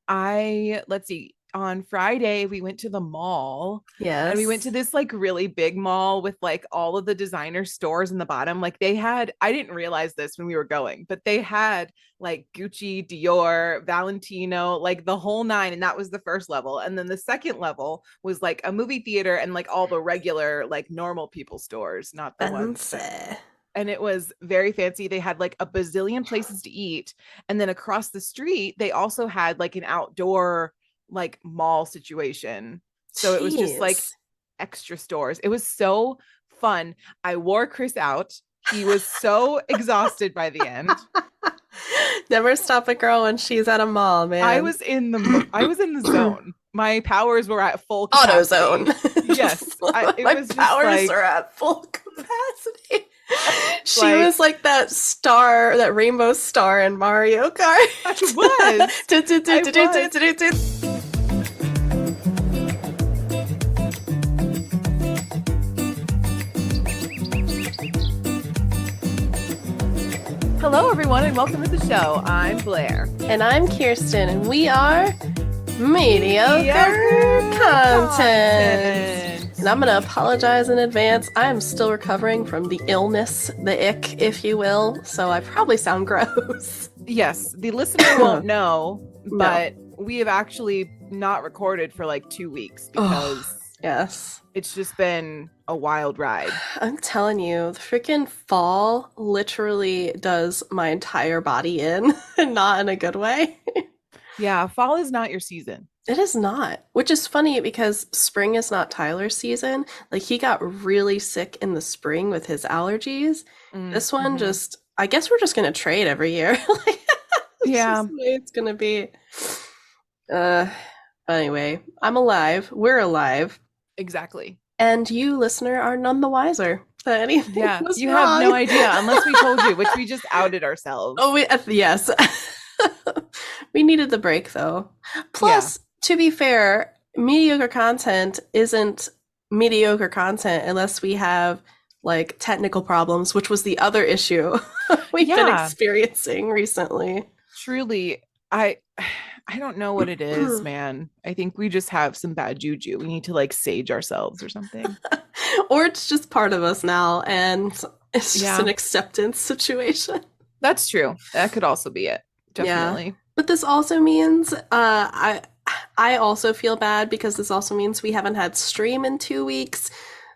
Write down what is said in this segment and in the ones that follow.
Let's see, on Friday we went to the mall, and we went to Yes. this like really big mall with like all of the designer stores in the bottom. Like they had, I didn't realize this when we were going, but they had like Gucci, Dior, Valentino, like the whole nine. And that was the first level. And then the second level was like a movie theater and like all the regular, like normal people stores, not the ones that, Fancy. and it was very fancy. They had like a bazillion places to eat. And then across the street, they also had like an outdoor like mall situation. So it was just like Jeez. extra stores. It was so fun. I wore Chris out. He was so exhausted by the end. Never stop a girl when she's at a mall, man. I was in the zone. My powers were at full capacity. AutoZone. Yes, it My was just powers like are at full capacity. She like was like that star, that rainbow star in Mario I Kart. was. I was. Hello, everyone, and welcome to the show. I'm Blair. And I'm Kirsten, and we are mediocre Mediocre content. content. And I'm going to apologize in advance. I am still recovering from the illness, the ick, if you will, so I probably sound gross. Yes, the listener won't know, No. but we have actually not recorded for like 2 weeks because Yes. it's just been a wild ride. I'm telling you, the freaking fall literally does my entire body in, and not in a good way. Yeah, fall is not your season. It is not, which is funny because spring is not Tyler's season. Like he got really sick in the spring with his allergies. This one Mm-hmm. just, I guess we're just gonna trade every year. Like, it's Yeah, just the way it's gonna be. Uh, anyway, I'm alive. We're alive. exactly. And you, listener, are none the wiser that anything Yeah, was you have no wrong. idea unless we told you, which we just outed ourselves. Oh, yes. We needed the break though. Yeah, Plus, to be fair, mediocre content isn't mediocre content unless we have like technical problems, which was the other issue we've been yeah, experiencing recently. truly. I I don't know what it is, man. I think we just have some bad juju. We need to like sage ourselves or something. Or it's just part of us now and it's just Yeah, an acceptance situation. that's true. That could also be it. Yeah. Definitely. But this also means I also feel bad because this also means we haven't had stream in 2 weeks.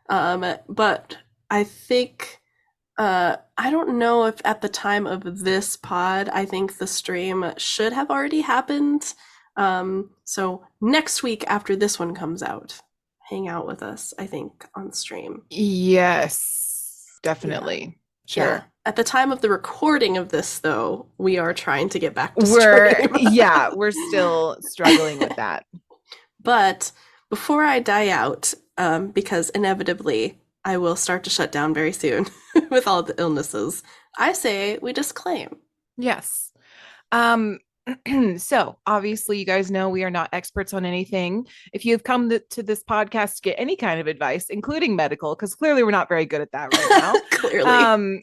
But I think I don't know if at the time of this pod, I think the stream should have already happened. So next week after this one comes out, hang out with us, I think, on stream. Yes, Yeah. definitely. Yeah. Sure. At the time of the recording of this, though, we are trying to get back to We're, stream. yeah, we're still struggling with that. But before I die out, because inevitably I will start to shut down very soon with all the illnesses, I say we disclaim. Yes. Um, so obviously you guys know we are not experts on anything. If you've come to this podcast to get any kind of advice, including medical, because clearly we're not very good at that right Clearly. now.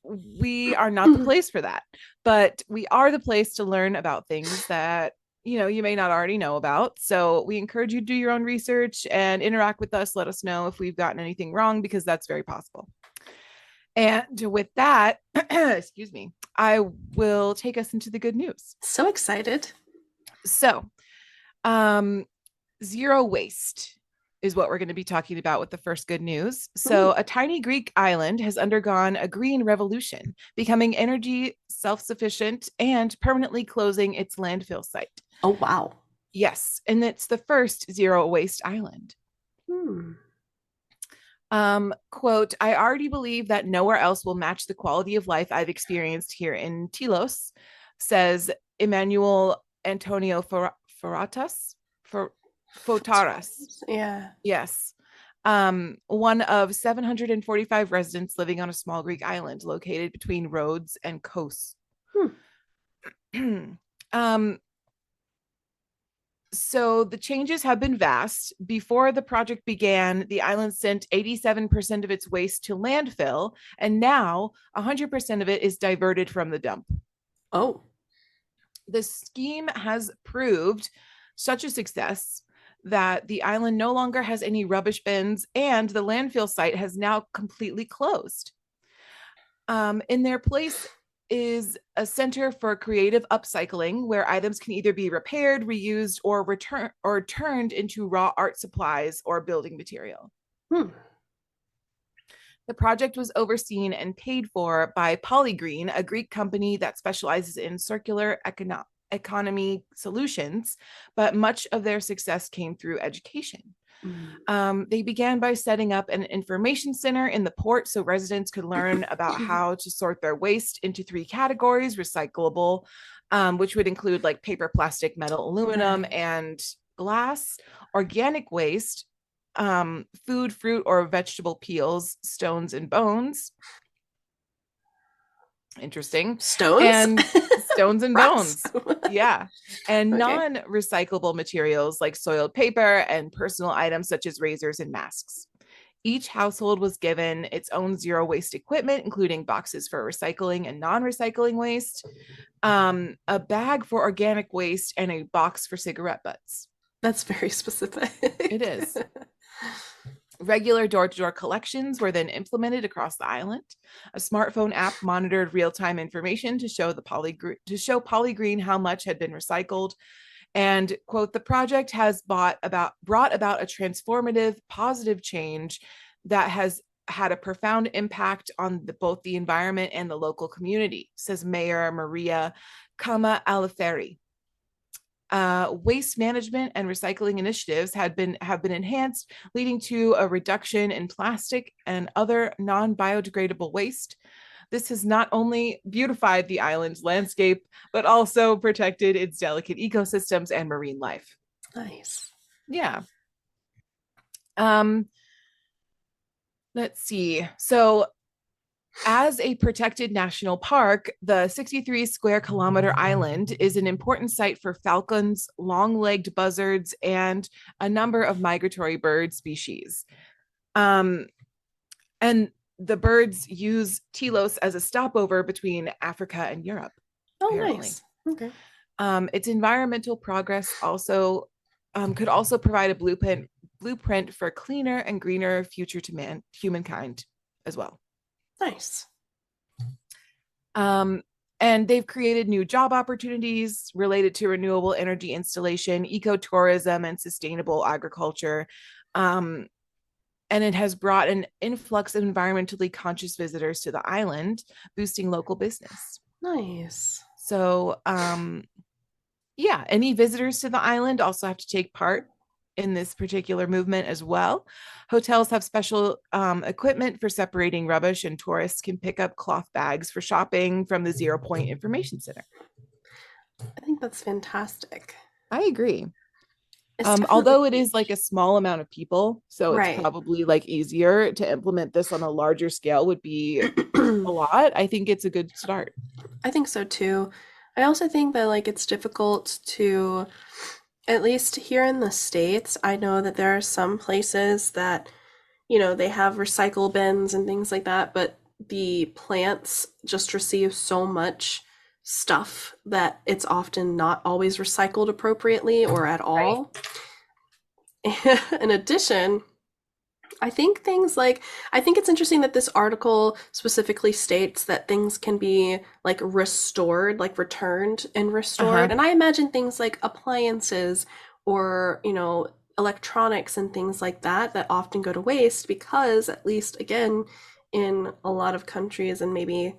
We are not the place for that, but we are the place to learn about things that you may not already know about. So we encourage you to do your own research and interact with us. Let us know if we've gotten anything wrong, because that's very possible. And with that, excuse me, I will take us into the good news. So excited. So, um, zero waste is what we're going to be talking about with the first good news. So, Ooh. a tiny Greek island has undergone a green revolution, becoming energy self sufficient and permanently closing its landfill site. Oh, wow. Yes, and it's the first zero waste island. Hmm. Quote, I already believe that nowhere else will match the quality of life I've experienced here in Telos, says Emmanuel Antonio Foratas. For Fotaras. Yeah. Yes. One of 745 residents living on a small Greek island located between Rhodes and Kos. Hmm. um, so the changes have been vast. Before the project began, the island sent 87% of its waste to landfill, and now 100% of it is diverted from the dump. Oh. The scheme has proved such a success that the island no longer has any rubbish bins and the landfill site has now completely closed. In their place is a center for creative upcycling where items can either be repaired, reused, or turned into raw art supplies or building material. Hmm. The project was overseen and paid for by Polygreen, a Greek company that specializes in circular economy solutions, but much of their success came through education. Mm. They began by setting up an information center in the port so residents could learn about how to sort their waste into three categories: recyclable, which would include like paper, plastic, metal, aluminum, Right. and glass; organic waste, food, fruit, or vegetable peels, stones, and bones. Interesting. Stones? And stones and Rocks. bones. Yeah. And Okay. non recyclable materials like soiled paper and personal items such as razors and masks. Each household was given its own zero waste equipment, including boxes for recycling and non recycling waste, a bag for organic waste, and a box for cigarette butts. That's very It specific. is. Regular door to door collections were then implemented across the island. A smartphone app monitored real time information to show Polygreen how much had been recycled. And quote, the project has brought about a transformative, positive change that has had a profound impact on both the environment and the local community, says Mayor Maria Kama Aliferi. Waste management and recycling initiatives have been enhanced, leading to a reduction in plastic and other non-biodegradable waste. This has not only beautified the island's landscape, but also protected its delicate ecosystems and marine life. Nice. Yeah. Um, let's see. So as a protected national park, the 63 square kilometer island is an important site for falcons, long legged buzzards, and a number of migratory bird species. Um, and the birds use Telos as a stopover between Africa and Europe, Oh, apparently. nice. Okay. Its environmental progress also could also provide a blueprint for cleaner and greener future to humankind as well. Nice. Um, and they've created new job opportunities related to renewable energy installation, ecotourism, and sustainable agriculture. Um, and it has brought an influx of environmentally conscious visitors to the island, boosting local business. Nice. So, yeah, any visitors to the island also have to take part in this particular movement as well. Hotels have special equipment for separating rubbish, and tourists can pick up cloth bags for shopping from the Zero Point Information Center. I think that's fantastic. I agree. It's definitely Although it is like a small amount of people, so it's right. probably like easier to implement this on a larger scale would be a lot. I think it's a good start. I think so too. I also think that like it's difficult to, at least here in the States, I know that there are some places that, they have recycle bins and things like that, but the plants just receive so much stuff that it's often not always recycled appropriately or at Right. all. In addition, I think it's interesting that this article specifically states that things can be like restored, like returned and restored. Uh-huh. And I imagine things like appliances or, electronics and things like that that often go to waste because, at least again, in a lot of countries and maybe,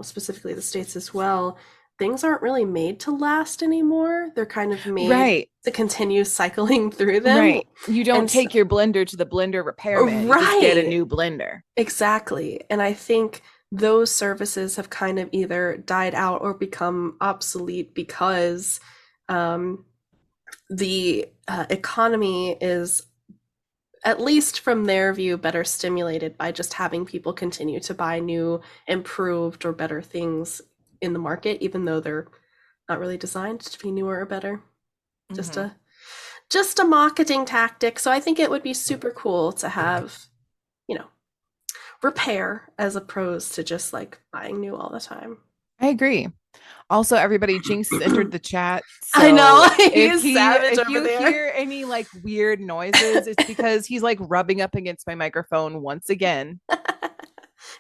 specifically the States as well, things aren't really made to last anymore. They're kind of made Right. to continue cycling through them. Right. You don't And so, take your blender to the blender repairman. You just get a right. new blender. Exactly. And I think those services have kind of either died out or become obsolete because um, the economy is, at least from their view, better stimulated by just having people continue to buy new, improved, or better things in the market, even though they're not really designed to be newer or better. Just Mm-hmm. a just a marketing tactic. So I think it would be super cool to have, you know, repair as opposed to just like buying new all the time. I agree. Also, everybody, Jinx has entered the chat. I So know. He's savage if over you there. hear any like weird noises, it's because he's like rubbing up against my microphone once again.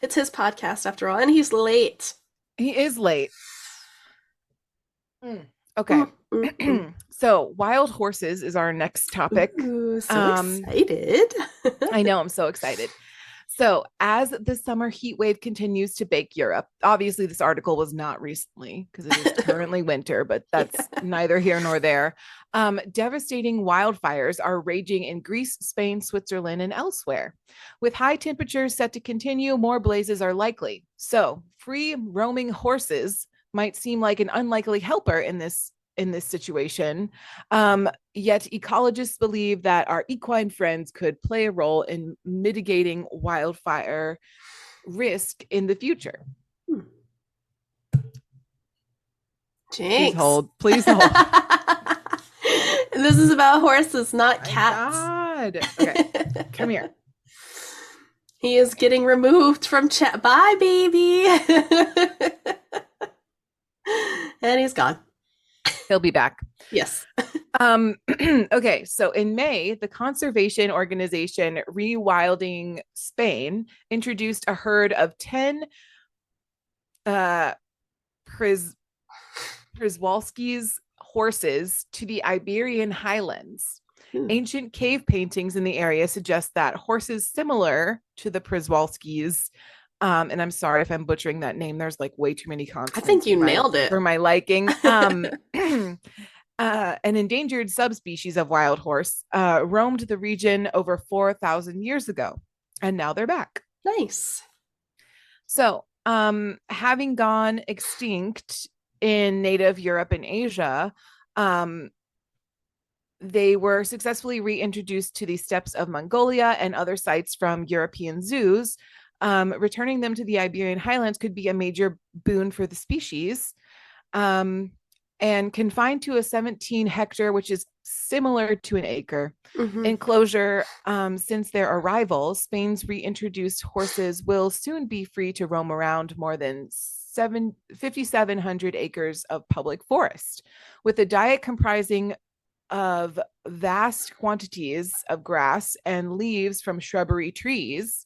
It's his podcast after all, and he's late. He is late. Okay. Mm, mm, mm. So wild horses is our next topic. Ooh, so Um, excited. I know I'm so excited. So, as the summer heat wave continues to bake Europe, obviously, this article was not recently because it is currently winter, but that's Yeah. neither here nor there. Devastating wildfires are raging in Greece, Spain, Switzerland, and elsewhere. With high temperatures set to continue, more blazes are likely. So, free roaming horses might seem like an unlikely helper in this situation. Yet ecologists believe that our equine friends could play a role in mitigating wildfire risk in the future. Please Jinx. hold. Please hold. This is about horses, not My cats. God. Okay, come here. He is getting removed from chat. Bye, baby. And he's gone. He'll be back. Yes. Okay, so in May, the conservation organization Rewilding Spain introduced a herd of 10 uh, Pris- Przewalski's horses to the Iberian highlands. Ooh. Ancient cave paintings in the area suggest that horses similar to the Przewalskis, and I'm sorry if I'm butchering that name. There's like way too many I think consonants you nailed for it. my liking. An endangered subspecies of wild horse roamed the region over 4,000 years ago, and now they're back. Nice. So, having gone extinct in native Europe and Asia, um, they were successfully reintroduced to the steppes of Mongolia and other sites from European zoos. Returning them to the Iberian highlands could be a major boon for the species. Um, and confined to a 17 hectare, which is similar to an acre, Mm-hmm. enclosure. Since their arrival, Spain's reintroduced horses will soon be free to roam around more than 5,700 acres of public forest, with a diet comprising of vast quantities of grass and leaves from shrubbery trees.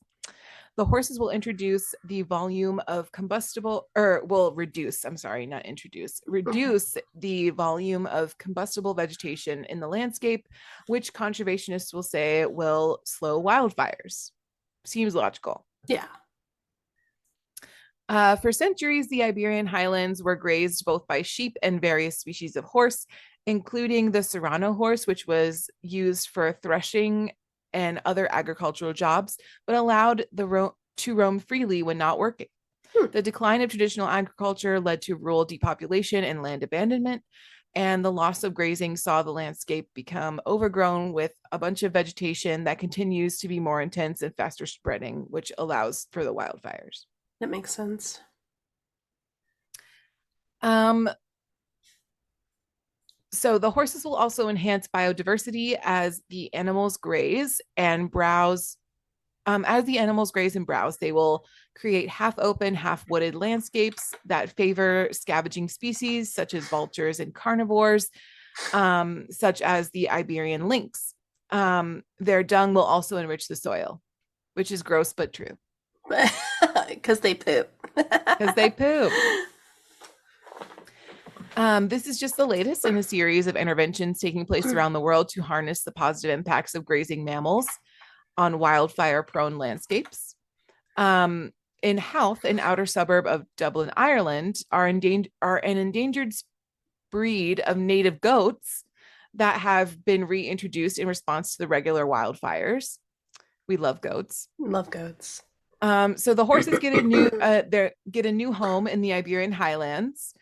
The horses will introduce the volume of combustible, or will reduce, I'm sorry, not introduce, reduce the volume of combustible vegetation in the landscape, which conservationists will say will slow wildfires. Seems logical. Yeah. For centuries, the Iberian highlands were grazed both by sheep and various species of horse, including the Serrano horse, which was used for threshing and other agricultural jobs, but allowed to roam freely when not working. Hmm. The decline of traditional agriculture led to rural depopulation and land abandonment, and the loss of grazing saw the landscape become overgrown with a bunch of vegetation that continues to be more intense and faster spreading, which allows for the wildfires. That makes sense. Um, so the horses will also enhance biodiversity as the animals graze and browse. As the animals graze and browse, they will create half open, half wooded landscapes that favor scavenging species such as vultures and carnivores, such as the Iberian lynx. Their dung will also enrich the soil, which is gross but true. Because they poop. Because they poop. This is just the latest in a series of interventions taking place around the world to harness the positive impacts of grazing mammals on wildfire prone landscapes. In Howth, an outer suburb of Dublin, Ireland, are an endangered breed of native goats that have been reintroduced in response to the regular wildfires. We love goats. Love goats. So the horses get a new home in the Iberian Highlands.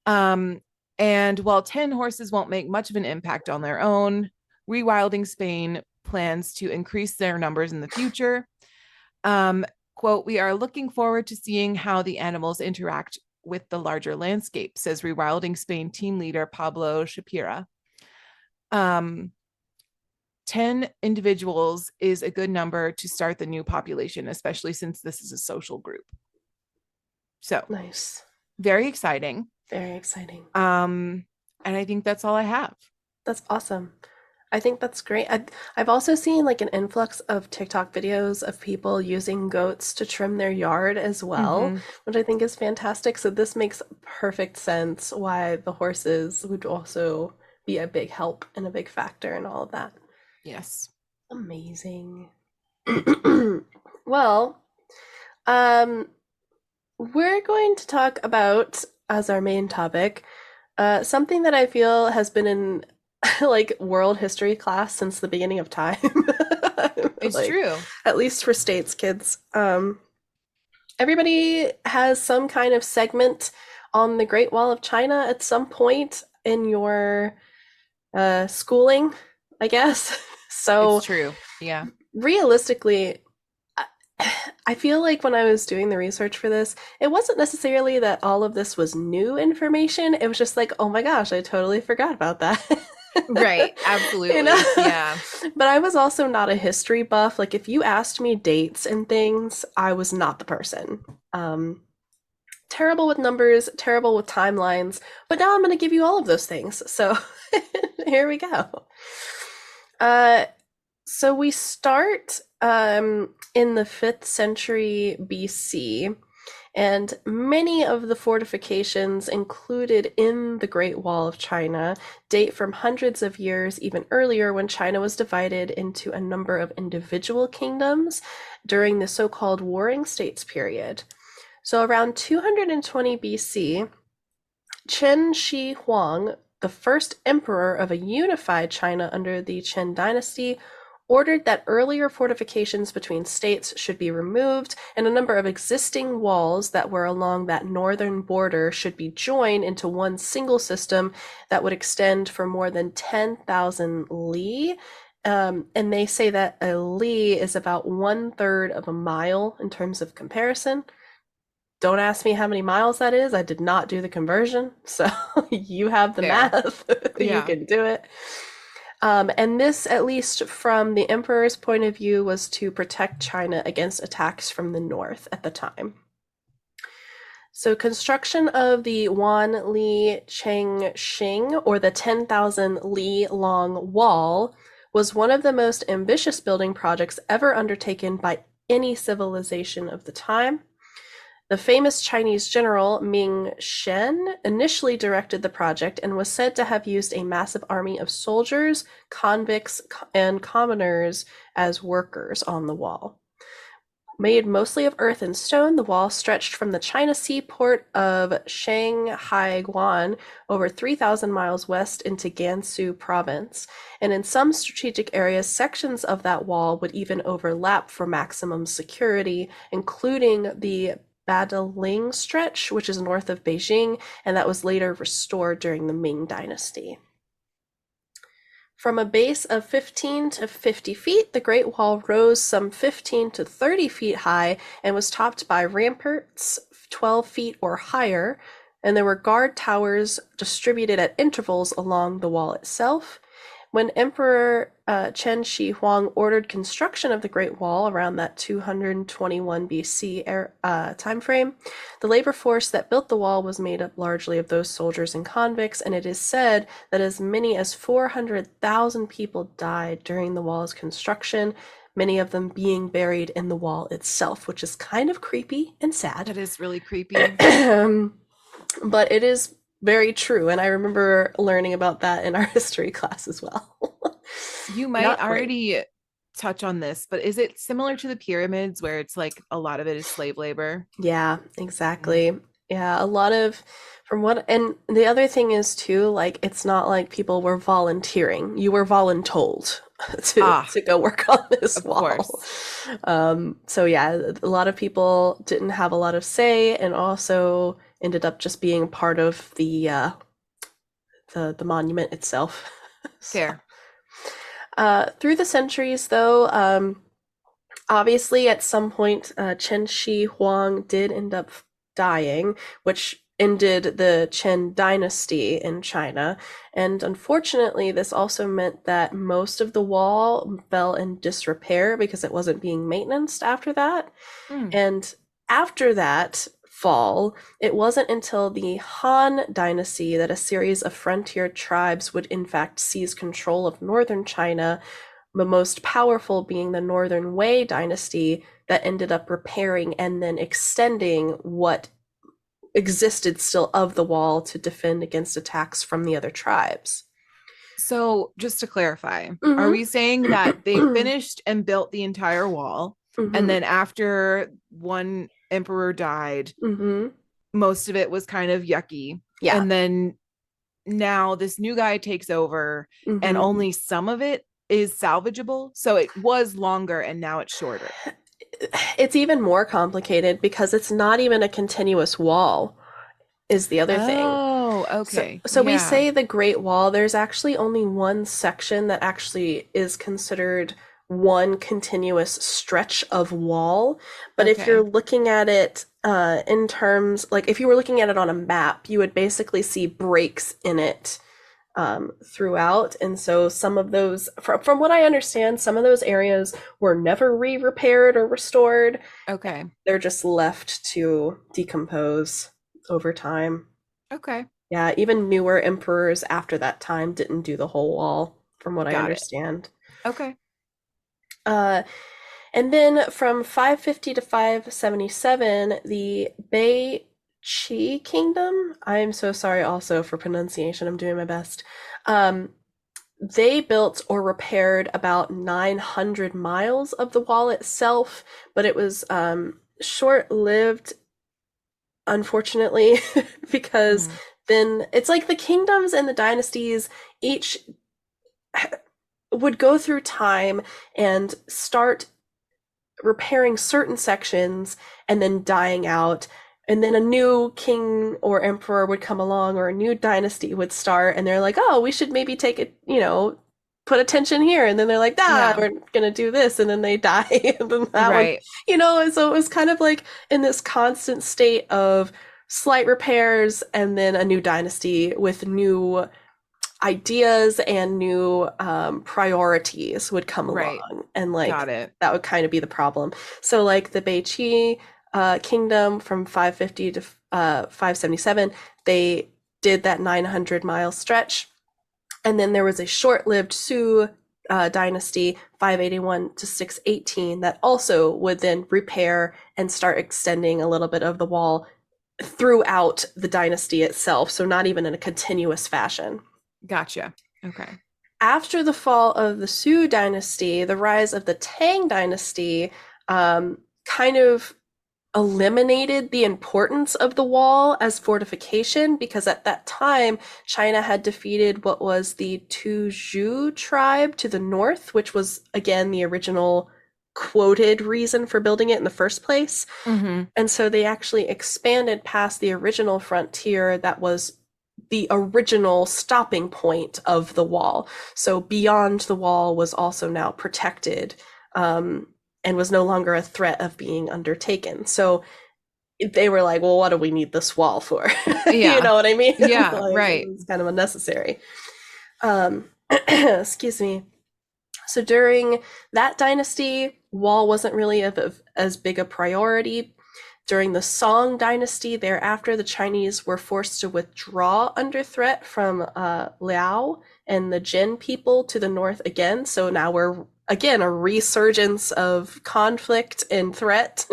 And while 10 horses won't make much of an impact on their own, Rewilding Spain plans to increase their numbers in the future. Quote, we are looking forward to seeing how the animals interact with the larger landscape, says Rewilding Spain team leader Pablo Shapira. 10 individuals is a good number to start the new population, especially since this is a social group. So nice. very exciting. Very exciting. Um, and I think that's all I have. That's awesome. I think that's great. I've also seen like an influx of TikTok videos of people using goats to trim their yard as well, Mm-hmm. which I think is fantastic. So this makes perfect sense why the horses would also be a big help and a big factor in all of that. Yes. Amazing. Well, um, we're going to talk about, as our main topic, something that I feel has been in like world history class since the beginning of time. It's Like, true. at least for states kids. Everybody has some kind of segment on the Great Wall of China at some point in your schooling, I guess. It's So true. Yeah. realistically, I feel like when I was doing the research for this, it wasn't necessarily that all of this was new information. It was just like, oh my gosh, I totally forgot about that. Right. You know? Absolutely. Yeah. But I was also not a history buff. Like, if you asked me dates and things, I was not the person. Um, Terrible with numbers, terrible with timelines, but now I'm going to give you all of those things. So here we go. Uh, so we start in the 5th century BC, and many of the fortifications included in the Great Wall of China date from hundreds of years, even earlier, when China was divided into a number of individual kingdoms during the so called Warring States period. So around 220 BC, Chen Shi Huang, the first emperor of a unified China under the Qin dynasty, ordered that earlier fortifications between states should be removed, and a number of existing walls that were along that northern border should be joined into one single system that would extend for more than 10,000 li. And they say that a li is about 1/3 of a mile in terms of comparison. Don't ask me how many miles that is. I did not do the conversion. So you have the Fair. math. You Yeah. can do it. And this, at least from the emperor's point of view, was to protect China against attacks from the north at the time. So construction of the Wan Li Cheng Xing, or the 10,000 li long wall, was one of the most ambitious building projects ever undertaken by any civilization of the time. The famous Chinese general Ming Shen initially directed the project and was said to have used a massive army of soldiers, convicts, and commoners as workers on the wall. Made mostly of earth and stone, the wall stretched from the China seaport of Shanghai-Guan over 3,000 miles west into Gansu province, and in some strategic areas, sections of that wall would even overlap for maximum security, including the Badaling stretch, which is north of Beijing, and that was later restored during the Ming Dynasty. From a base of 15 to 50 feet, the Great Wall rose some 15 to 30 feet high and was topped by ramparts 12 feet or higher, and there were guard towers distributed at intervals along the wall itself. When Emperor Chen Shi Huang ordered construction of the Great Wall around that 221 BC time frame, the labor force that built the wall was made up largely of those soldiers and convicts, and it is said that as many as 400,000 people died during the wall's construction, many of them being buried in the wall itself, which is kind of creepy and sad. That is really creepy. But it is very true, and I remember learning about that in our history class as well. You might Not great. already touch on this, but is it similar to the pyramids where it's like a lot of it is slave labor? Yeah, Mm. exactly. Yeah, a lot of from what and the other thing is too, like it's not like people were volunteering. You were voluntold Ah, to go work on this of wall. course. So yeah, a lot of people didn't have a lot of say and also ended up just being part of the monument itself. So, Fair. through the centuries, though, obviously at some point, Chen Shi Huang did end up dying, which ended the Qin dynasty in China. And unfortunately, this also meant that most of the wall fell in disrepair because it wasn't being maintained after that. Mm. And after that, fall, it wasn't until the Han Dynasty that a series of frontier tribes would in fact seize control of northern China, the most powerful being the Northern Wei Dynasty that ended up repairing and then extending what existed still of the wall to defend against attacks from the other tribes. So, just to clarify, are we saying that they Mm-hmm. finished and built the entire wall, and Mm-hmm. then after one emperor died, Mm-hmm. most of it was kind of yucky, Yeah. and then now this new guy takes over, and Mm-hmm. only some of it is salvageable? So it was longer and now it's shorter. It's even more complicated because it's not even a continuous wall, is the other thing. Oh, So, okay. so we Yeah. say the Great Wall, there's actually only one section that actually is considered one continuous stretch of wall. But if you're Okay. looking at it in terms, like if you were looking at it on a map, you would basically see breaks in it throughout. And so some of those, from what I understand, some of those areas were never re-repaired or restored. Okay. They're just left to decompose over time. Okay. Yeah, even newer emperors after that time didn't do the whole wall, from what I Got it. understand. Okay. Uh, and then from 550 to 577, the Bei Qi Kingdom, I'm so sorry also for pronunciation, I'm doing my best. Um, they built or repaired about 900 miles of the wall itself, but it was short lived, unfortunately, because Mm. then it's like the kingdoms and the dynasties each would go through time and start repairing certain sections and then dying out. And then a new king or emperor would come along, or a new dynasty would start, and they're like, oh, we should maybe take it, put attention here. And then they're like, ah, Yeah. we're going to do this. And then they die. And then that one, Right. and so it was kind of like in this constant state of slight repairs and then a new dynasty with new ideas and new priorities would come Right. along, and like Got it. that would kind of be the problem. So like the Beiqi kingdom from 550 to 577, they did that 900-mile stretch, and then there was a short-lived Su dynasty 581 to 618 that also would then repair and start extending a little bit of the wall throughout the dynasty itself, so not even in a continuous fashion. Gotcha. Okay. After the fall of the Sui dynasty, the rise of the Tang dynasty kind of eliminated the importance of the wall as fortification, because at that time China had defeated what was the Tuzhou tribe to the north, which was again the original quoted reason for building it in the first place. Mm-hmm. And so they actually expanded past the original frontier that was the original stopping point of the wall. So beyond the wall was also now protected, and was no longer a threat of being undertaken. So they were like, well, what do we need this wall for? You Yeah. know what I mean? Yeah. Like, Right. it's kind of unnecessary. Excuse me. So during that dynasty, wall wasn't really as big a priority. During the Song dynasty, thereafter, the Chinese were forced to withdraw under threat from Liao and the Jin people to the north again. So now we're again a resurgence of conflict and threat.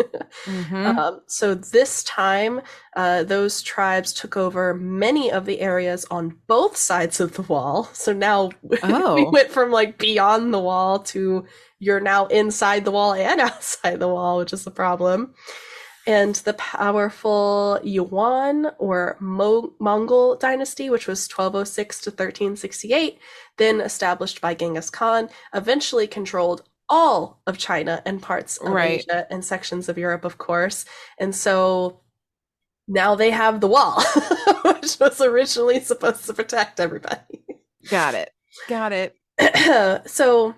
Mm-hmm. So this time, those tribes took over many of the areas on both sides of the wall. So now we Oh. went from like beyond the wall to you're now inside the wall and outside the wall, which is the problem. And the powerful Yuan or Mongol dynasty, which was 1206 to 1368, then established by Genghis Khan, eventually controlled all of China and parts of Right. Asia and sections of Europe, of course. And so now they have the wall, which was originally supposed to protect everybody. Got it. Got it. So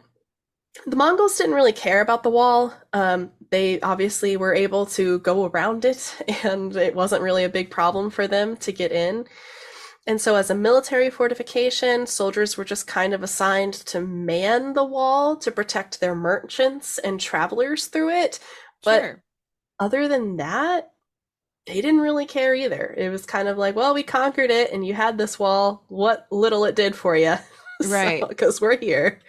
the Mongols didn't really care about the wall. They obviously were able to go around it, and it wasn't really a big problem for them to get in. And so, as a military fortification, soldiers were just kind of assigned to man the wall to protect their merchants and travelers through it. But Sure. other than that, they didn't really care either. It was kind of like, well, we conquered it and you had this wall. What little it did for you. So, Right. because we're here.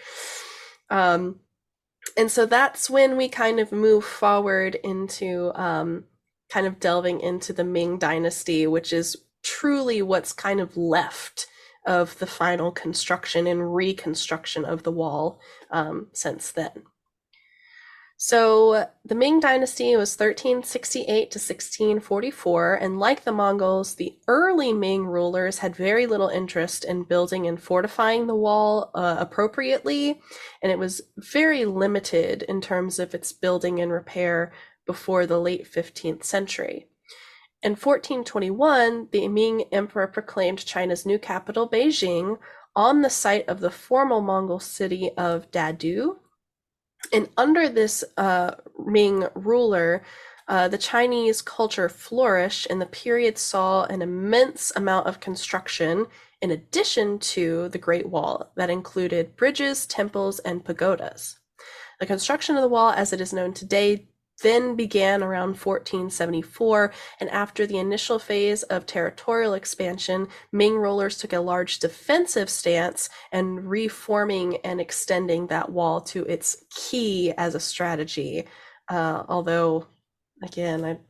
Um, and so that's when we kind of move forward into kind of delving into the Ming Dynasty, which is truly what's kind of left of the final construction and reconstruction of the wall since then. So the Ming Dynasty was 1368 to 1644, and like the Mongols, the early Ming rulers had very little interest in building and fortifying the wall appropriately, and it was very limited in terms of its building and repair before the late 15th century. In 1421, the Ming Emperor proclaimed China's new capital, Beijing, on the site of the former Mongol city of Dadu. And under this Ming ruler, the Chinese culture flourished, and the period saw an immense amount of construction in addition to the Great Wall that included bridges, temples, and pagodas. The construction of the wall, as it is known today, then began around 1474, and after the initial phase of territorial expansion, Ming rulers took a large defensive stance and reforming and extending that wall to its key as a strategy. Although, again,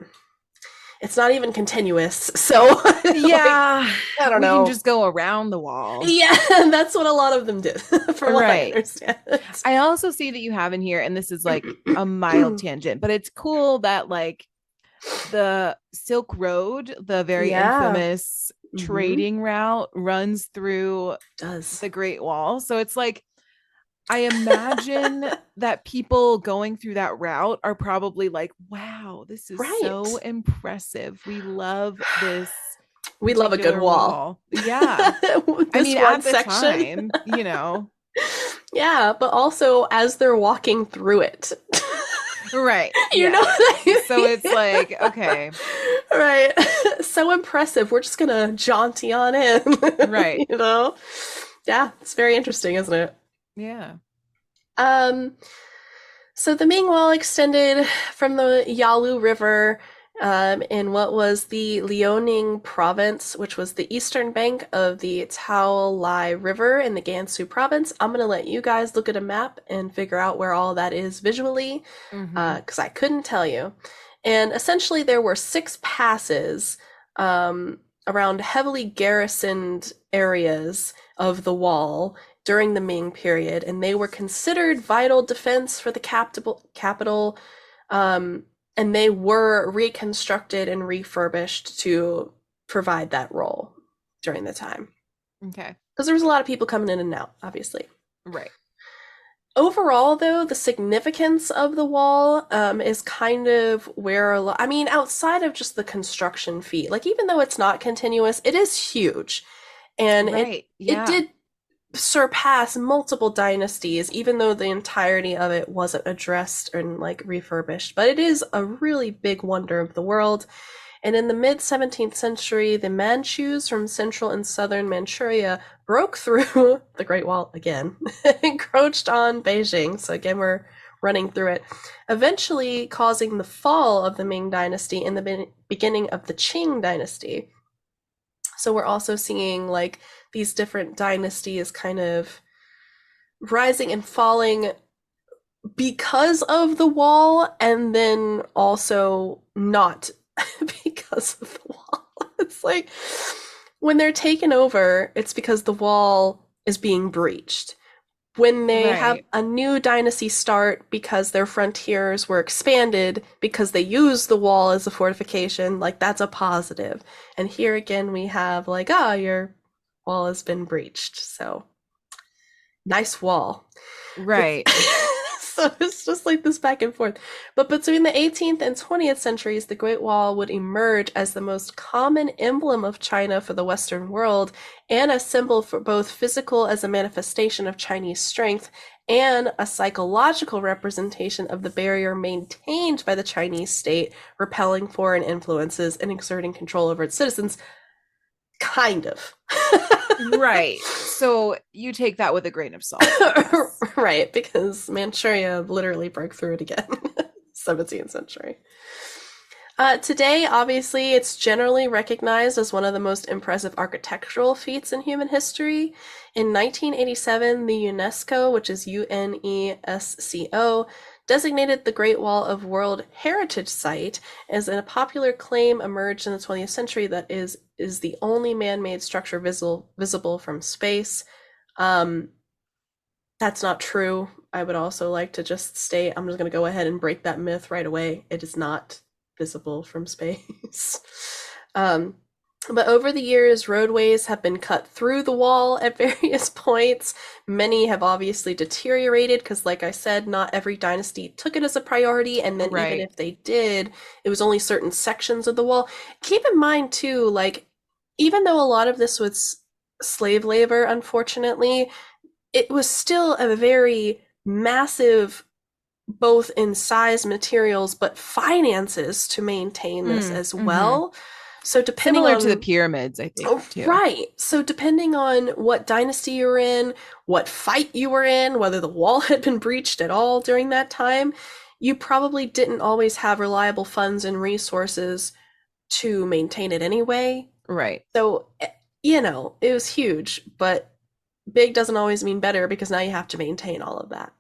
it's not even continuous, so like, Yeah, I don't we can know. just go around the wall. Yeah, that's what a lot of them did, from what I Right. understand. I also see that you have in here, and this is like a mild tangent, but it's cool that like the Silk Road, the very Yeah. infamous Mm-hmm. trading route, runs through Does. the Great Wall. So it's like, I imagine that people going through that route are probably like, wow, this is so Right. impressive. We love this We love a good particular wall. wall. Yeah. I This mean, one at the section. time, you know, Yeah, but also as they're walking through it. right. You know Yes. what I So it's mean? like, okay, Right. So impressive. We're just gonna jaunty on in. right. You know? Yeah, it's very interesting, isn't it? Yeah. Um, So the Ming Wall extended from the Yalu River in what was the Liaoning province, which was the eastern bank of the Taolai River in the Gansu province. I'm going to let you guys look at a map and figure out where all that is visually, Hmm. because I couldn't tell you. And essentially, there were six passes around heavily garrisoned areas of the wall during the Ming period, and they were considered vital defense for the capital, and they were reconstructed and refurbished to provide that role during the time. Okay. Because there was a lot of people coming in and out, obviously. Right. Overall, though, the significance of the wall is kind of where I mean, outside of just the construction feat, like even though it's not continuous, it is huge, and it Right. it Yeah. did surpass multiple dynasties, even though the entirety of it wasn't addressed and like refurbished. But it is a really big wonder of the world. And in the mid 17th century, the Manchus from central and southern Manchuria broke through the Great Wall again, encroached on Beijing. So again, we're running through it, eventually causing the fall of the Ming Dynasty and the beginning of the Qing Dynasty. So we're also seeing like these different dynasties kind of rising and falling because of the wall, and then also not because of the wall. It's like when they're taken over, it's because the wall is being breached. When they have Right. a new dynasty start because their frontiers were expanded because they used the wall as a fortification, like that's a positive. And here again, we have like, ah, your wall has been breached. So nice wall. But Right. so it's just like this back and forth. But between the 18th and 20th centuries, the Great Wall would emerge as the most common emblem of China for the Western world and a symbol for both physical as a manifestation of Chinese strength and a psychological representation of the barrier maintained by the Chinese state, repelling foreign influences and exerting control over its citizens. Kind of. Right. So you take that with a grain of salt, I guess. Right, because Manchuria literally broke through it again. 17th century. Today, obviously, it's generally recognized as one of the most impressive architectural feats in human history. In 1987, the UNESCO, which is UNESCO, designated the Great Wall of World Heritage Site as a popular claim emerged in the 20th century that is the only man-made structure visible from space. Um, that's not true. I would also like to just state, I'm just going to go ahead and break that myth right away. It is not visible from space. um, but over the years, roadways have been cut through the wall at various points. Many have obviously deteriorated because, like I said, not every dynasty took it as a priority. And then, even Right. if they did, it was only certain sections of the wall. Keep in mind, too, like, even though a lot of this was slave labor, unfortunately, it was still a very massive, both in size, materials, but finances to maintain this as Mm-hmm. well. So depending Similar to the on pyramids, I think, oh, too. right. So depending on what dynasty you're in, what fight you were in, whether the wall had been breached at all during that time, you probably didn't always have reliable funds and resources to maintain it anyway. Right. So, it was huge, but big doesn't always mean better because now you have to maintain all of that.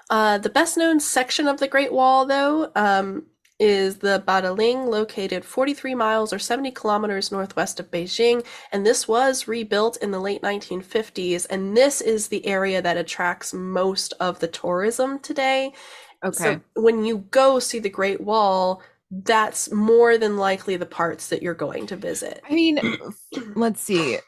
The best known section of the Great Wall, though, is the Badaling, located 43 miles or 70 kilometers northwest of Beijing. And this was rebuilt in the late 1950s. And this is the area that attracts most of the tourism today. So Okay. when you go see the Great Wall, that's more than likely the parts that you're going to visit. I mean, let's see.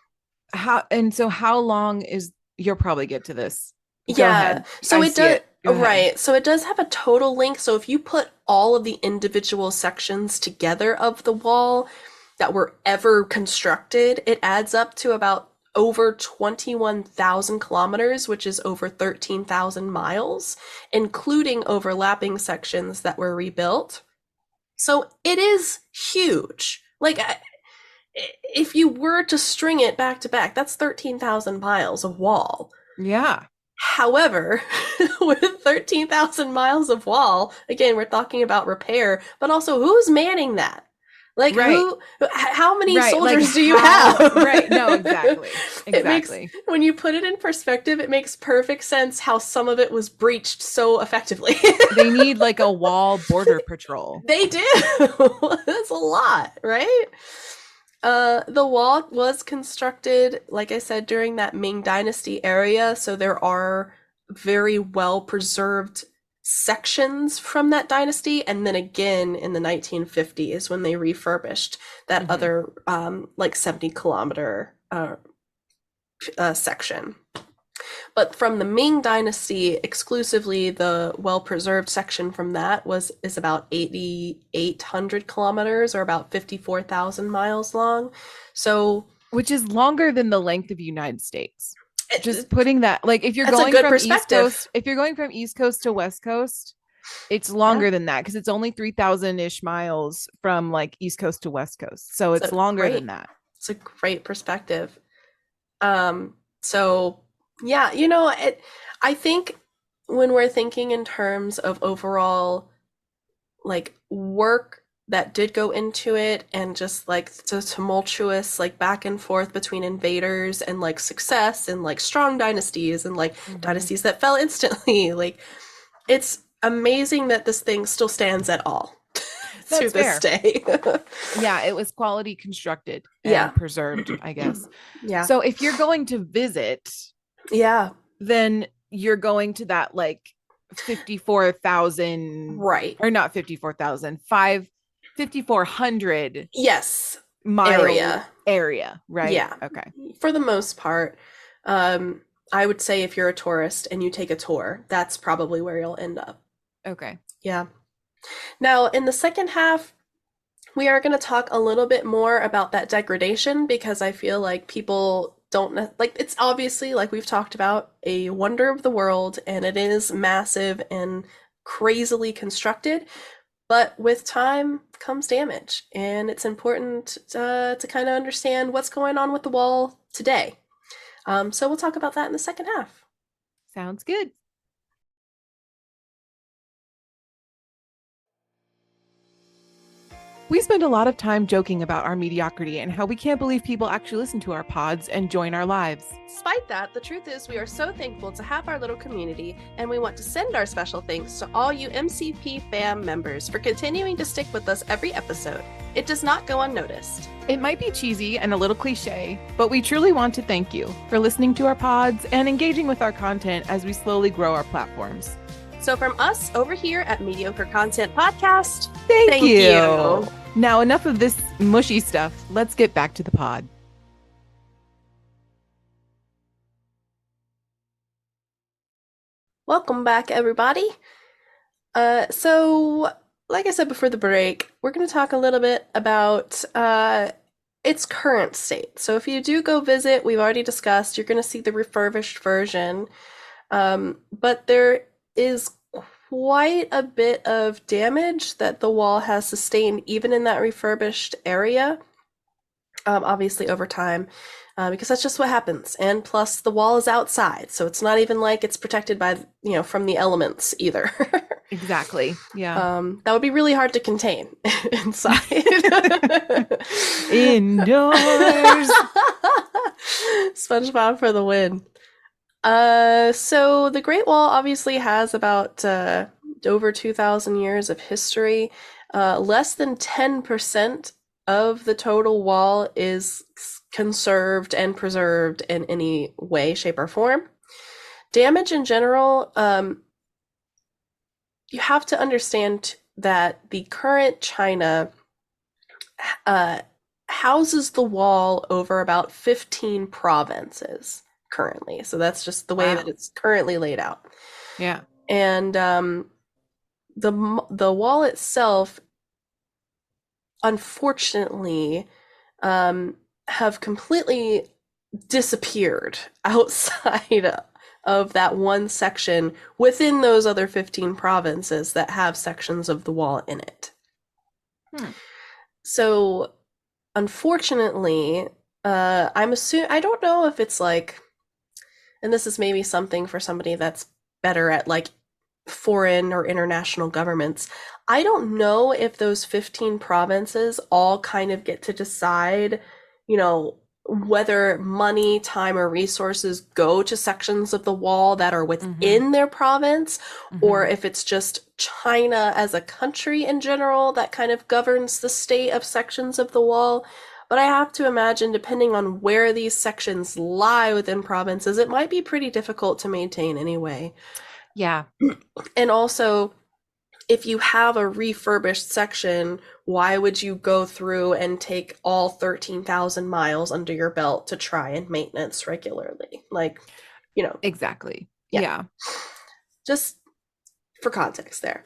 How long is you'll probably get to this. Go Yeah. ahead. So I it see does, it. Go ahead. right. So it does have a total length. So if you put all of the individual sections together of the wall that were ever constructed, it adds up to about over 21,000 kilometers, which is over 13,000 miles, including overlapping sections that were rebuilt. So it is huge. Like, if you were to string it back to back, that's 13,000 miles of wall. Yeah. However, with 13,000 miles of wall, again, we're talking about repair, but also who's manning that? Like, Right. how many Right. Like soldiers do you how, have? right. No, exactly. It makes, Exactly. when you put it in perspective, it makes perfect sense how some of it was breached so effectively. They need like a wall border patrol. They do. That's a lot, right? The wall was constructed, like I said, during that Ming Dynasty area, so there are very well preserved sections from that dynasty, and then again in the 1950s when they refurbished that Hmm. other like 70-kilometer section. But from the Ming Dynasty exclusively, the well-preserved section from that is about 8,800 kilometers, or about 54,000 miles long. So Which is longer than the length of the United States. Just it, putting that, like, if you're that's a going good from East perspective. Coast, if you're going from East Coast to West Coast, it's Yeah, longer than that because it's only 3,000 ish miles from like East Coast to West Coast. So it's it's a longer than great, that. it's a great perspective. So yeah, I think when we're thinking in terms of overall like work that did go into it, and just like the tumultuous like back and forth between invaders and like success and like strong dynasties and like Mm-hmm. dynasties that fell instantly, like it's amazing that this thing still stands at all to That's this fair. day. Yeah, it was quality constructed Yeah. and preserved, I guess. Yeah. So if you're going to visit, Yeah. then you're going to that like 54,000 Right. or not 54,000, 5,400 Yes. mile Area. area, right? Yeah. Okay. For the most part. Um, I would say if you're a tourist and you take a tour, that's probably where you'll end up. Okay. Yeah. Now, in the second half, we are going to talk a little bit more about that degradation because I feel like people don't like it's obviously, like we've talked about, a wonder of the world, and it is massive and crazily constructed. But with time comes damage, and it's important to kind of understand what's going on with the wall today. So we'll talk about that in the second half. Sounds good. We spend a lot of time joking about our mediocrity and how we can't believe people actually listen to our pods and join our lives. Despite that, the truth is we are so thankful to have our little community, and we want to send our special thanks to all you MCP fam members for continuing to stick with us every episode. It does not go unnoticed. It might be cheesy and a little cliche, but we truly want to thank you for listening to our pods and engaging with our content as we slowly grow our platforms. So from us over here at Mediocre Content Podcast, Thank you. Now, enough of this mushy stuff. Let's get back to the pod. Welcome back, everybody. So, like I said before the break, we're going to talk a little bit about its current state. So, if you do go visit, we've already discussed, you're going to see the refurbished version. But there is quite a bit of damage that the wall has sustained, even in that refurbished area. Obviously, over time. Because that's just what happens. And plus, the wall is outside, so it's not even like it's protected by, from the elements either. Exactly. Yeah. That would be really hard to contain inside. Indoors. SpongeBob for the win. So the Great Wall obviously has about over 2,000 years of history. Less than 10% of the total wall is conserved and preserved in any way, shape, or form. Damage in general, you have to understand that the current China houses the wall over about 15 provinces currently. So that's just the way that it's currently laid out. Yeah. And the wall itself, unfortunately, have completely disappeared outside of that one section within those other 15 provinces that have sections of the wall in it. So, unfortunately, I don't know if it's like, and this is maybe something for somebody that's better at like foreign or international governments. I don't know if those 15 provinces all kind of get to decide, whether money, time, or resources go to sections of the wall that are within their province, or if it's just China as a country in general that kind of governs the state of sections of the wall. But I have to imagine, depending on where these sections lie within provinces, it might be pretty difficult to maintain anyway. Yeah. And also, if you have a refurbished section, why would you go through and take all 13,000 miles under your belt to try and maintenance regularly? Exactly. Yeah. Yeah. Just for context there.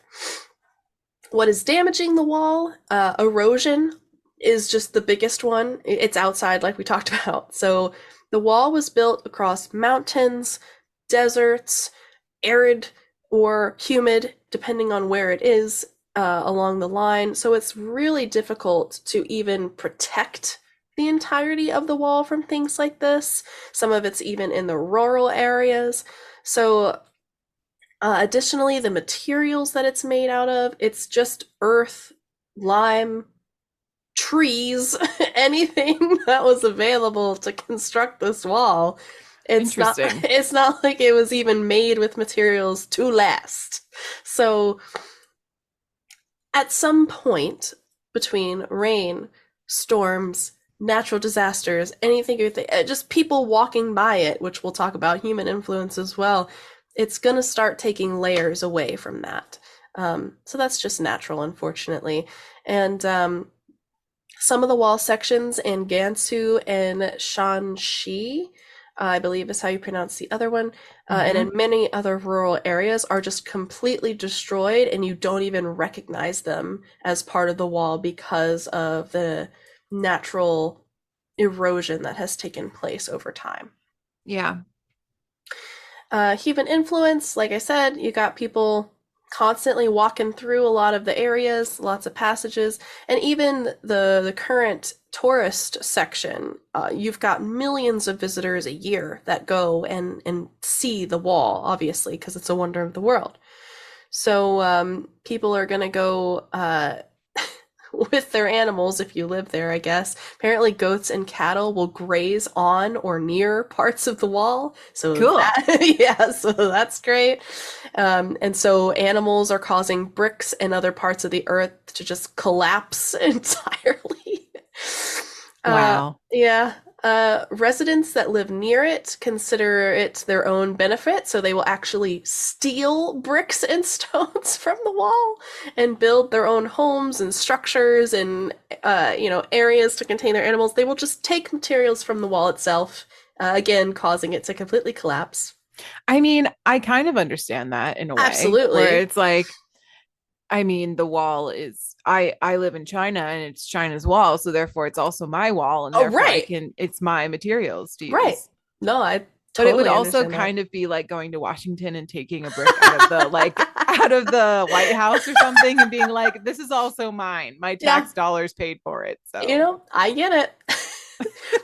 What is damaging the wall? Erosion is just the biggest one. It's outside, like we talked about. So the wall was built across mountains, deserts, arid or humid, depending on where it is along the line. So it's really difficult to even protect the entirety of the wall from things like this. Some of it's even in the rural areas. So additionally, the materials that it's made out of, it's just earth, lime, trees, anything that was available to construct this wall. Interesting. It's not like it was even made with materials to last. So at some point between rain, storms, natural disasters, anything, just people walking by it, which we'll talk about human influence as well, it's going to start taking layers away from that. So that's just natural, unfortunately. And some of the wall sections in Gansu and Shanxi, I believe is how you pronounce the other one, and in many other rural areas are just completely destroyed, and you don't even recognize them as part of the wall because of the natural erosion that has taken place over time. Yeah. Human influence, like I said, you got people constantly walking through a lot of the areas, lots of passages, and even the current tourist section, you've got millions of visitors a year that go and see the wall, obviously, because it's a wonder of the world. So people are going to go with their animals if you live there, I guess. Apparently, goats and cattle will graze on or near parts of the wall. So Cool. that, yeah, so that's great. And so animals are causing bricks and other parts of the earth to just collapse entirely. Wow. Yeah. Residents that live near it consider it their own benefit, so they will actually steal bricks and stones from the wall and build their own homes and structures and areas to contain their animals. They will just take materials from the wall itself, again causing it to completely collapse. I mean, I kind of understand that in a way where Absolutely. it's like, I mean, the wall is I live in China and it's China's wall, so therefore it's also my wall and Oh, therefore I right. can it's my materials to Right. use. No, I But it would totally also understand that. kind of be like going to Washington and taking a brick out of the out of the White House or something and being like, this is also mine. My Yeah, tax dollars paid for it. So I get it.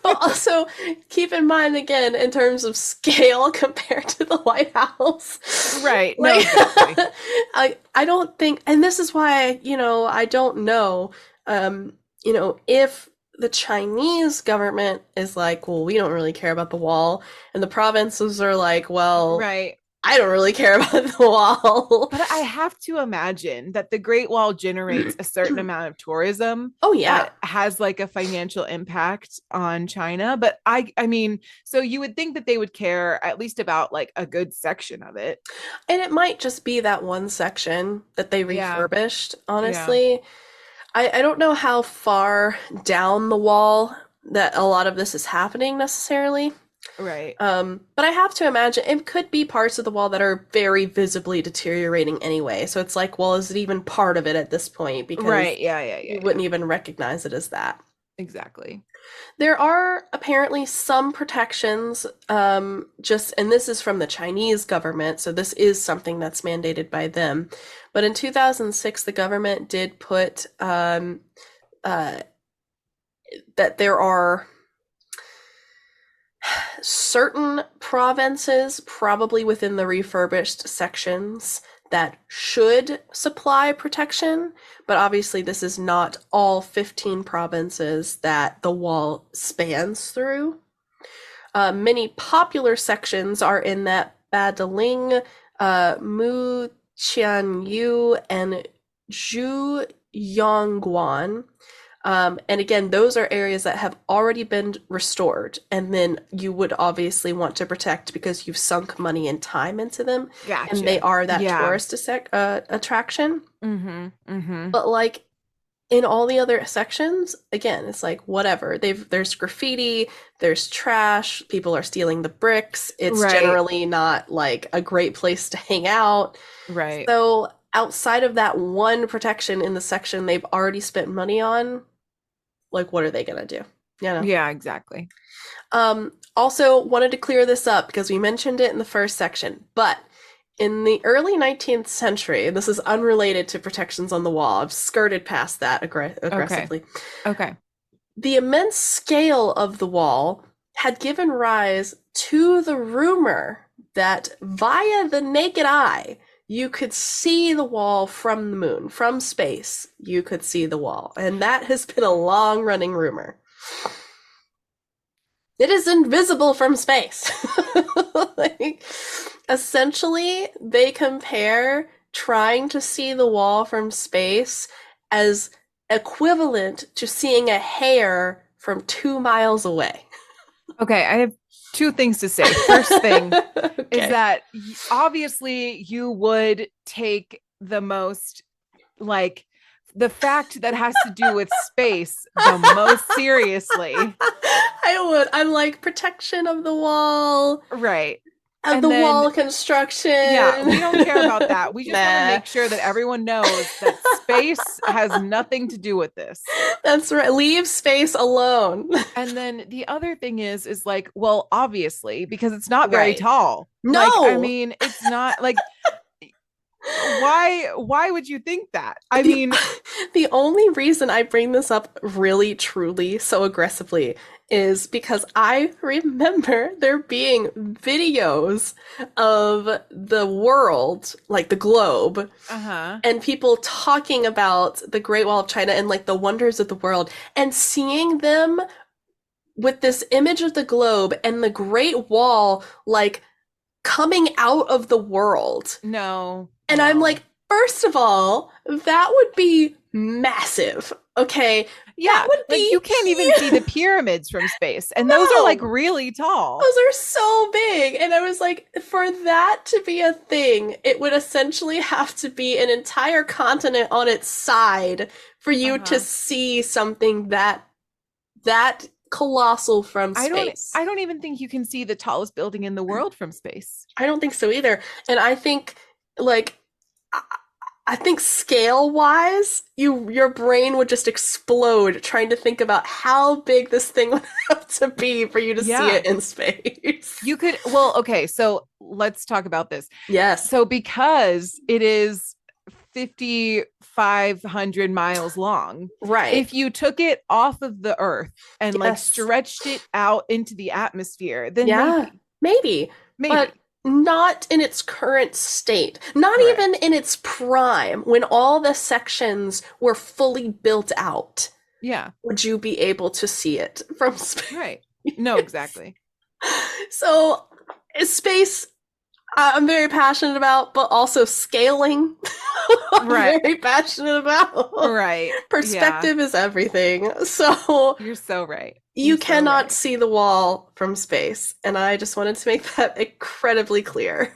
But also keep in mind again in terms of scale compared to the White House. right. No, Like exactly. I don't think, and this is why, I don't know if the Chinese government is like, well, we don't really care about the wall, and the provinces are like, well, Right. I don't really care about the wall. But I have to imagine that the Great Wall generates a certain amount of tourism Oh yeah. that has like a financial impact on China. But I mean, so you would think that they would care at least about like a good section of it. And it might just be that one section that they Yeah. refurbished, Yeah. honestly. I don't know how far down the wall that a lot of this is happening necessarily. Right. But I have to imagine it could be parts of the wall that are very visibly deteriorating anyway. So it's like, well, is it even part of it at this point? Because Right. Yeah. Yeah. Yeah. you Yeah. wouldn't even recognize it as that. Exactly. There are apparently some protections, and this is from the Chinese government, so this is something that's mandated by them. But in 2006, the government did put uh, that there are certain provinces, probably within the refurbished sections, that should supply protection, but obviously this is not all 15 provinces that the wall spans through. Many popular sections are in that Badaling, Mu Qianyu, and Zhu Yongguan. And again, those are areas that have already been restored, and then you would obviously want to protect because you've sunk money and time into them, and they Gotcha. are that Yeah. tourist attraction. Mm-hmm. Mm-hmm. But like in all the other sections, again, it's like whatever. There's graffiti, there's trash, people are stealing the bricks. It's Right. generally not like a great place to hang out. Right. So outside of that one protection in the section they've already spent money on, like what are they gonna do? You know? Yeah, exactly. Also wanted to clear this up because we mentioned it in the first section, but in the early 19th century, this is unrelated to protections on the wall. I've skirted past that Okay. aggressively. Okay. The immense scale of the wall had given rise to the rumor that via the naked eye, you could see the wall from the moon, from space. You could see the wall. And that has been a long running rumor. It is invisible from space. Like, essentially, they compare trying to see the wall from space as equivalent to seeing a hair from 2 miles away. Okay, I have two things to say. First thing is Okay. that obviously you would take the most like the fact that has to do with space the most seriously. I would. I'm like protection of the wall, Right. of the And then wall construction. yeah, we don't care about that. We just want to Nah. make sure that everyone knows that space has nothing to do with this. That's right. Leave space alone. And then the other thing is like, well, obviously, because it's not very Right. tall. Like, I No. mean, it's not like why would you think that? I The mean, the only reason I bring this up really truly so aggressively is because I remember there being videos of the world, like the globe, Uh-huh. and people talking about the Great Wall of China and like the wonders of the world, and seeing them with this image of the globe and the Great Wall like coming out of the world. No, And I'm no. like, first of all, that would be massive. Okay. That Yeah, would like be you can't even see the huge. pyramids from space, and those are like No. really tall. Those are so big. And I was like, for that to be a thing, it would essentially have to be an entire continent on its side for you to Uh-huh. see something that colossal from I space. don't even think you can see the tallest building in the world from space. I don't think so either. And I think like I I think scale wise, your brain would just explode trying to think about how big this thing would have to be for you to see Yeah. it in space. You could, well, okay, so let's talk about this. Yes. So because it is 5,500 miles long, Right. if you took it off of the earth and like Yes. stretched it out into the atmosphere, then Yeah. maybe, Maybe. But maybe. not in its current state. Not even Correct. in its prime, when all the sections were fully built out. Yeah. Would you be able to see it from space? Right. No, exactly. So, space, I'm very passionate about, but also scaling, I'm Right. very passionate about. Right. Yeah. Perspective is everything. So, You're so right. You're you so cannot right. see the wall from space. And I just wanted to make that incredibly clear.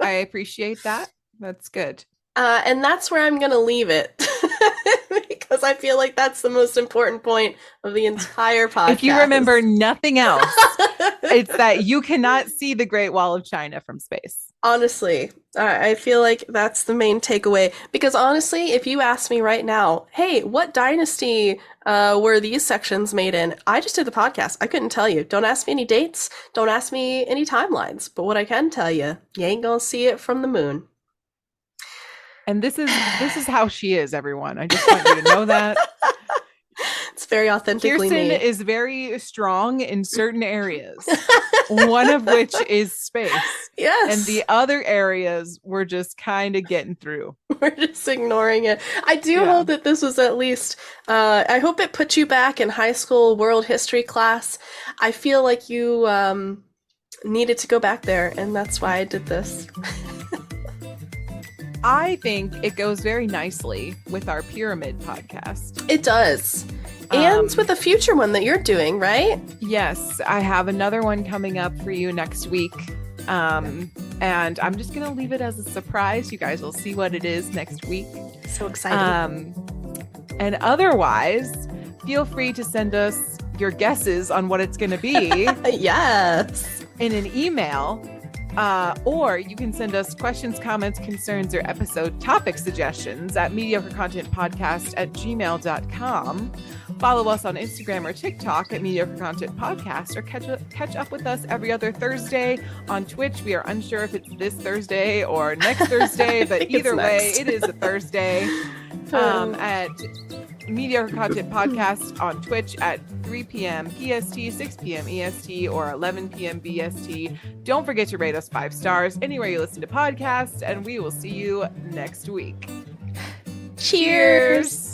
I appreciate that. That's good. And that's where I'm going to leave it. Because I feel like that's the most important point of the entire If you remember podcast. nothing else, it's that you cannot see the Great Wall of China from space. Honestly, I feel like that's the main takeaway. Because honestly, if you ask me right now, hey, what dynasty were these sections made in? I just did the podcast. I couldn't tell you. Don't ask me any dates. Don't ask me any timelines. But what I can tell you, you ain't gonna see it from the moon. And this is how she is, everyone. I just want you to know that. It's very authentically Kirsten me. is very strong in certain areas, one of which is space. And Yes, the other areas we're just kind of getting through. we're just ignoring it. I do Yeah. hope that this was at least, I hope it put you back in high school world history class. I feel like you needed to go back there, and that's why I did this. I think it goes very nicely with our pyramid podcast. It does. And with a future one that you're doing, right? Yes, I have another one coming up for you next week. And I'm just going to leave it as a surprise. You guys will see what it is next week. So exciting. And otherwise, feel free to send us your guesses on what it's going to be Yes. in an email. Or you can send us questions, comments, concerns, or episode topic suggestions at mediocrecontentpodcast@gmail.com. Follow us on Instagram or TikTok at Mediocre Content Podcast, or catch up with us every other Thursday on Twitch. We are unsure if it's this Thursday or next Thursday, but either way, it is a Thursday. At Mediocre Content Podcast on Twitch at 3 p.m. PST, 6 p.m. EST, or 11 p.m. BST. Don't forget to rate us 5 stars anywhere you listen to podcasts, and we will see you next week. Cheers.